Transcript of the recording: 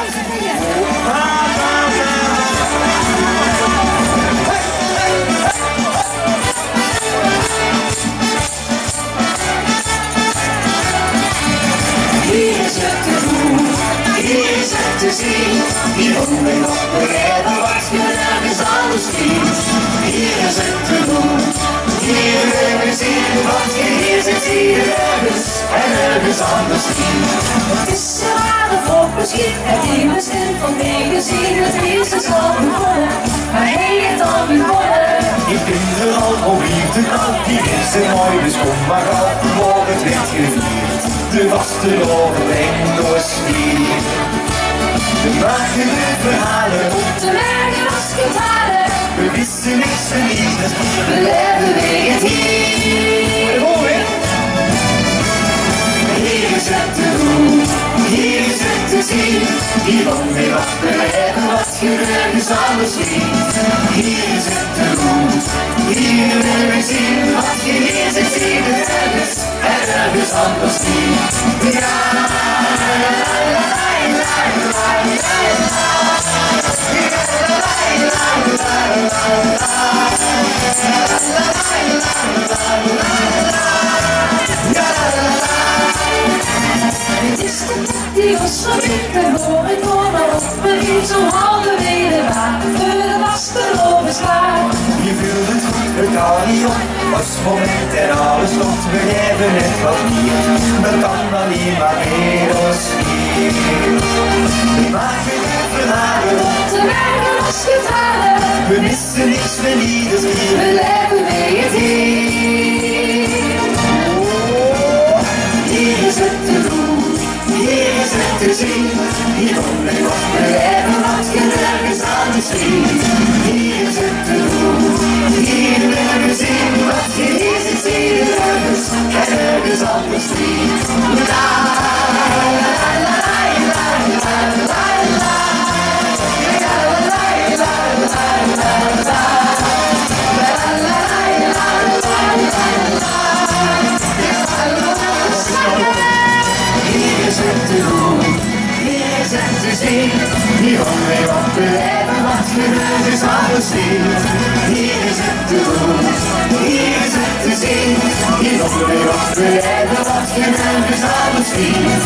Hier is het te doen, hier is het te zien. Hier wonen we op de hebben wat je nergens anders ziet. Hier is het te doen, hier willen we zien. Wat je hier zit, zie je nergens en nergens anders zien. Het is een rare volk misschien, het immers in van dingen zien. Het is dus al begonnen, maar hij het al begonnen. Ik vind er al om hier te koop, hier is het mooi, dus kom maar op, wordt het werd gevierd. De vasteloven brengt door sfeer. De maken de verhalen, Op de bergen als gitaren, we wisten niks en niets. we leven weer het hier. Hier is het te doen, hier is het te zien. Hier wonen we op de hebben wat je nergens anders ziet. Hier is het te doen, hier willen we zien. Wat je hier zit, zie je nergens en nergens anders ziet. Ja, la la la la la Het is de tijd die ons verbindt en hoor ik hoor maar op. We niet zo halverwege waar, voor de vasteloven is klaar. Je voelt het goed, het kan niet op. Als het moment en alles klopt, we geven het wat meer. Dat kan alleen maar weer ons hier. We maken de verhalen, Op de bergen als gitaren, we missen niks, we lieden we hier. leven weer het hier. Hier is het te doen, hier is het te zien. Hier wonen we op, we hebben wat je nergens anders ziet. Hier is het te doen, hier willen we zien. Wat je hier ziet, zie je nergens en nergens anders ziet. La la la la la la la la. Hier is het te doen, hier is het te zien. Hier wonen we op, we hebben wat je nergens anders ziet. Hier is het te doen, hier is het te zien. Hier wonen we op, we hebben wat je nergens anders ziet.